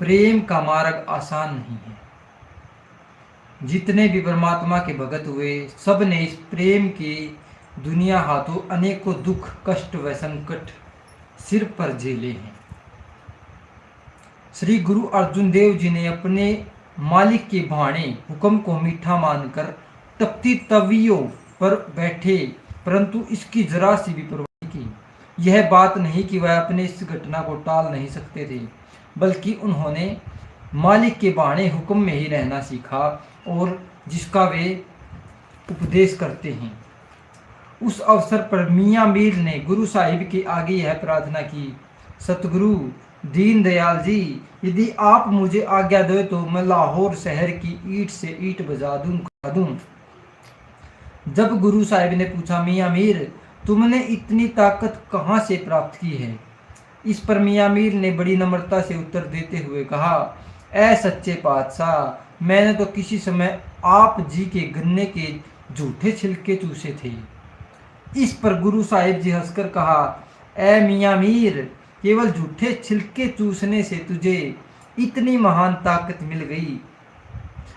प्रेम का मार्ग आसान नहीं है। जितने भी परमात्मा के भगत हुए, सब ने इस प्रेम की दुनिया हाथों अनेकों दुख, कष्ट व संकट सिर पर झेले हैं। श्री गुरु अर्जुन देव जी ने अपने मालिक के भाणे हुक्म को मीठा मानकर तपती तवियों पर बैठे, परंतु इसकी जरा सी भी परवाह नहीं की। यह बात नहीं कि वह अपने इस घटना को टाल नहीं सकते थे, बल्कि उन्होंने मालिक के भाणे हुक्म में ही रहना सीखा और जिसका वे उपदेश करते हैं। उस अवसर पर मियाँ मीर ने गुरु साहिब के आगे यह प्रार्थना की, सतगुरु दीन दयाल जी, यदि आप मुझे आज्ञा दे तो मैं लाहौर शहर की ईंट से ईंट बजा दूं। जब गुरु साहिब ने पूछा, मियाँ मीर तुमने इतनी ताकत कहाँ से प्राप्त की है? इस पर मियाँ मीर ने बड़ी नम्रता से उत्तर देते हुए कहा, ऐ सच्चे पातशाह, मैंने तो किसी समय आप जी के गन्ने के झूठे छिलके चूसे थे। इस पर गुरु साहिब जी हंसकर कहा, ऐ मियाँ मीर, केवल झूठे छिलके चूसने से तुझे इतनी महान ताकत मिल गई,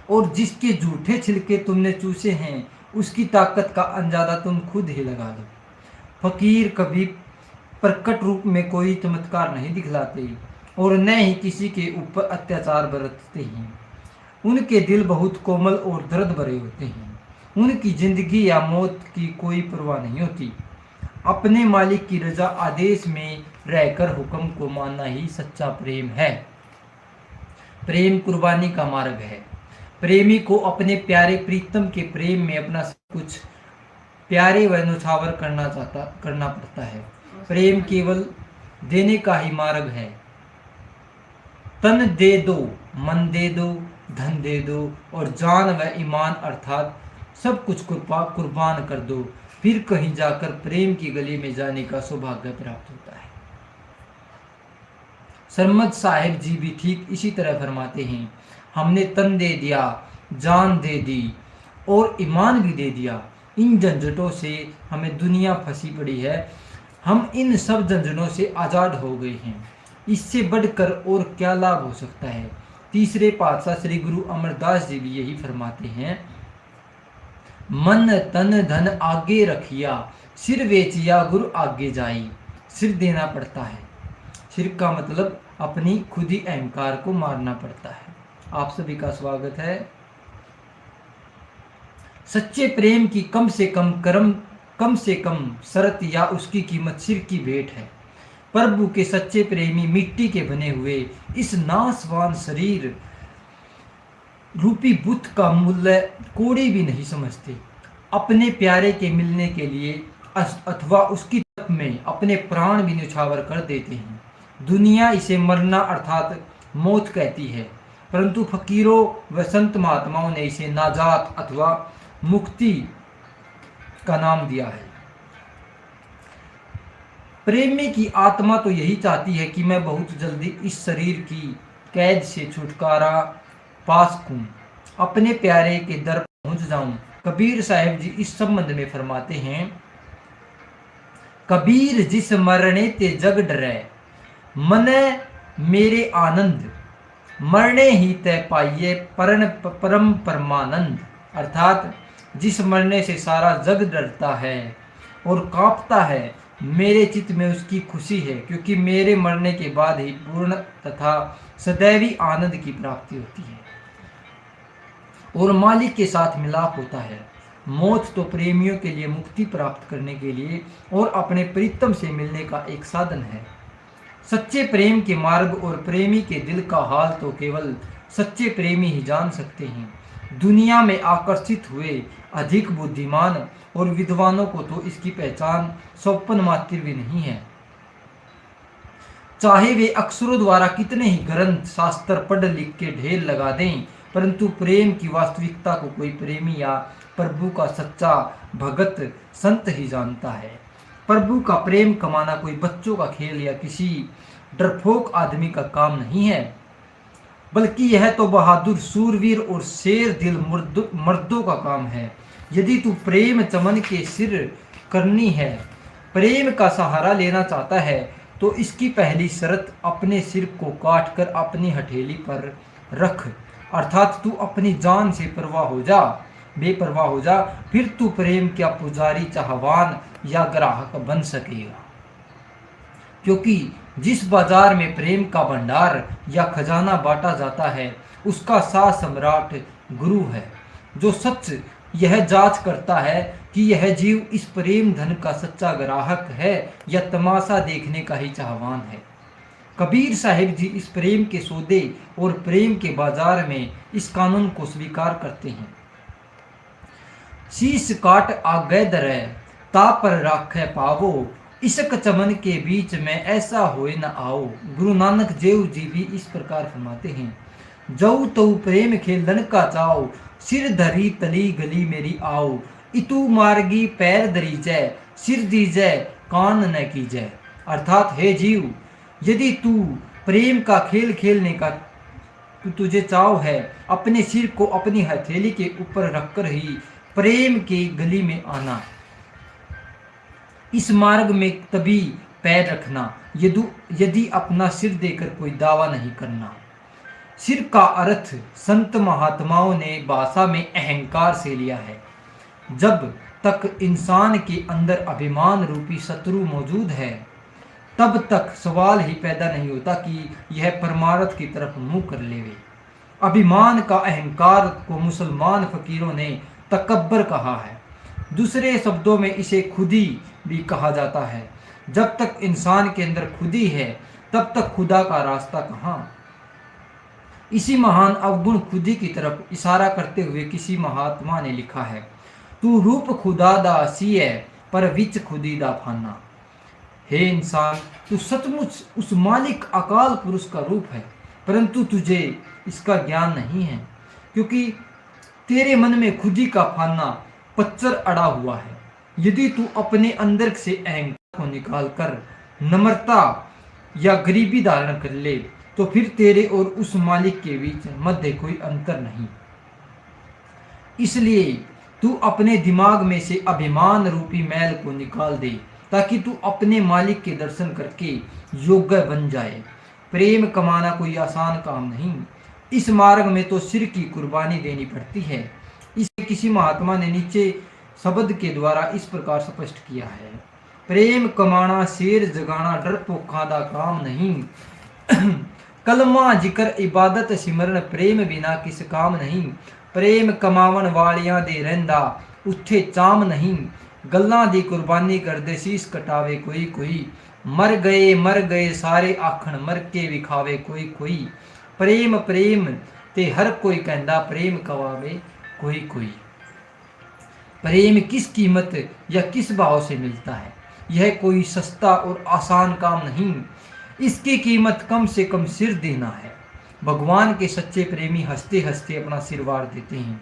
और जिसके झूठे छिलके तुमने चूसे हैं उसकी ताकत का अंदाजा तुम खुद ही लगा लो। फकीर कभी प्रकट रूप में कोई चमत्कार नहीं दिखलाते और न ही किसी के ऊपर अत्याचार बरतते हैं। उनके दिल बहुत कोमल और दर्द भरे होते हैं। उनकी जिंदगी या मौत की कोई परवाह नहीं होती। अपने मालिक की रजा आदेश में रहकर हुक्म को मानना ही सच्चा प्रेम है। प्रेम कुर्बानी का मार्ग है। प्रेमी को अपने प्यारे प्रीतम के प्रेम में अपना सब कुछ प्यारे व न्यौछावर करना पड़ता है। प्रेम केवल देने का ही मार्ग है। तन दे दो, मन दे दो, धन दे दो और जान व ईमान अर्थात सब कुछ कुर्बान कर दो, फिर कहीं जाकर प्रेम की गली में जाने का सौभाग्य प्राप्त होता है। सरमद साहिब जी भी ठीक इसी तरह फरमाते हैं, हमने तन दे दिया, जान दे दी और ईमान भी दे दिया। इन झंझटों से हमें दुनिया फंसी पड़ी है, हम इन सब झंझटों से आज़ाद हो गए हैं। इससे बढ़कर और क्या लाभ हो सकता है? तीसरे पातशाह श्री गुरु अमरदास जी भी यही फरमाते हैं, मन तन धन आगे रखिया, सिर वेचिया गुरु आगे जाई। सिर देना पड़ता है। सिर का मतलब अपनी खुद ही अहंकार को मारना पड़ता है। आप सभी का स्वागत है। सच्चे प्रेम की कम से कम शर्त या उसकी कीमत सिर की भेंट है। प्रभु के सच्चे प्रेमी मिट्टी के बने हुए इस नासवान शरीर रूपी बुत का मूल्य कोड़ी भी नहीं समझते। अपने प्यारे के मिलने के लिए अथवा उसकी तरफ में अपने प्राण भी न्यौछावर कर देते हैं। दुनिया इसे मरना अर्थात मौत कहती है, परंतु फकीरों व संत महात्माओं ने इसे नाजात अथवा मुक्ति का नाम दिया है। प्रेमी की आत्मा तो यही चाहती है कि मैं बहुत जल्दी इस शरीर की कैद से छुटकारा पा सकूं, अपने प्यारे के दर पहुंच जाऊं। कबीर साहिब जी इस संबंध में फरमाते हैं, कबीर जिस मरने ते जग डरै, मने मेरे आनंद, मरने ही तय पाइये परम परमानंद। अर्थात जिस मरने से सारा जग डरता है और कांपता है, मेरे चित्त में उसकी खुशी है, क्योंकि मेरे मरने के बाद ही पूर्ण तथा सदैवी आनंद की प्राप्ति होती है और मालिक के साथ मिलाप होता है। मौत तो प्रेमियों के लिए मुक्ति प्राप्त करने के लिए और अपने प्रीतम से मिलने का एक साधन है। सच्चे प्रेम के मार्ग और प्रेमी के दिल का हाल तो केवल सच्चे प्रेमी ही जान सकते हैं। दुनिया में आकर्षित हुए अधिक बुद्धिमान और विद्वानों को तो इसकी पहचान स्वप्न मात्र भी नहीं है। चाहे वे अक्षरों द्वारा कितने ही ग्रंथ शास्त्र पढ़ लिख के ढेर लगा दें, परंतु प्रेम की वास्तविकता को कोई प्रेमी या प्रभु का सच्चा भगत संत ही जानता है। प्रभु का प्रेम कमाना कोई बच्चों का खेल या किसी डरपोक आदमी का काम नहीं है, बल्कि यह तो बहादुर सूरवीर और शेर दिल मर्दों का काम है। यदि तू प्रेम चमन के सिर करनी है, प्रेम का सहारा लेना चाहता है, तो इसकी पहली शर्त अपने सिर को काट कर अपनी हथेली पर रख, अर्थात तू अपनी जान से बेपरवाह हो जा, फिर तू प्रेम का पुजारी, चाहवान या ग्राहक बन सकेगा। क्योंकि जिस बाजार में प्रेम का भंडार या खजाना बांटा जाता है, उसका सा सम्राट गुरु है, जो सच यह जांच करता है कि यह जीव इस प्रेम धन का सच्चा ग्राहक है या तमाशा देखने का ही चाहवान है। कबीर साहिब जी इस प्रेम के सौदे और प्रेम के बाजार में इस कानून को स्वीकार करते हैं। शीश काट आगे दरे, ता पर राखे पावो, इश्क चमन के बीच में ऐसा होए न आओ। गुरु नानक देव जी भी इस प्रकार फरमाते हैं, जऊ तऊ प्रेम खेलन का चाओ, सिर धरी तली गली मेरी आओ, इतू मार्गी पैर धरी जय, सिर दी जय कान न की जय। अर्थात हे जीव, यदि तू प्रेम का खेल खेलने का तुझे चाव है, अपने सिर को अपनी हथेली के ऊपर रखकर ही प्रेम की गली में आना। इस मार्ग में तभी पैर रखना यदि अपना सिर देकर कोई दावा नहीं करना। सिर का अर्थ संत महात्माओं ने भाषा में अहंकार से लिया है। जब तक इंसान के अंदर अभिमान रूपी शत्रु मौजूद है, तब तक सवाल ही पैदा नहीं होता कि यह परमार्थ की तरफ मुंह कर लेवे। अभिमान का अहंकार को मुसलमान फकीरों ने तकब्बर कहा है। दूसरे शब्दों में इसे खुदी भी कहा जाता है। जब तक इंसान के अंदर खुदी है, तब तक खुदा का रास्ता कहाँ। इसी महान अवगुण खुदी की तरफ इशारा करते हुए किसी महात्मा ने लिखा है, तू रूप खुदा दा सीए पर विच खुदी दा फाना। हे इंसान, तू सचमुच उस मालिक अकाल पुरुष का रूप है, परंतु तुझे इसका ज्ञान नहीं है, क्योंकि तेरे मन में खुदी का फाना पच्चर अड़ा हुआ है। यदि तू अपने अंदर से अहंकार को निकालकर नम्रता या गरीबी धारण कर ले, तो फिर तेरे और उस मालिक के बीच मध्य कोई अंतर नहीं। इसलिए तू अपने दिमाग में से अभिमान रूपी मैल को निकाल दे, ताकि तू अपने मालिक के दर्शन करके योग्य बन जाए। प्रेम कमाना कोई आसान काम नहीं। इस मार्ग में तो सिर की कुर्बानी देनी पड़ती है। इसे किसी महात्मा ने नीचे शब्द के द्वारा इस प्रकार स्पष्ट किया है, प्रेम कमाना शेर जगाना डरपोखा दा काम नहीं। कलमा जिक्र इबादत सिमरन प्रेम बिना किस काम नहीं। प्रेम कमावन वालियां दे रहंदा उत्थे चाम नहीं। गल्लां दी कुर्बानी करदे शीश कटावे कोई कोई। मर गए सारे आखण मर के विखावे कोई कोई। प्रेम प्रेम ते हर कोई कहंदा प्रेम कवावे कोई कोई। प्रेम किस कीमत या किस भाव से मिलता है? यह कोई सस्ता और आसान काम नहीं। इसकी कीमत कम से कम सिर देना है। भगवान के सच्चे प्रेमी हंसते हंसते अपना सिर वार देते हैं।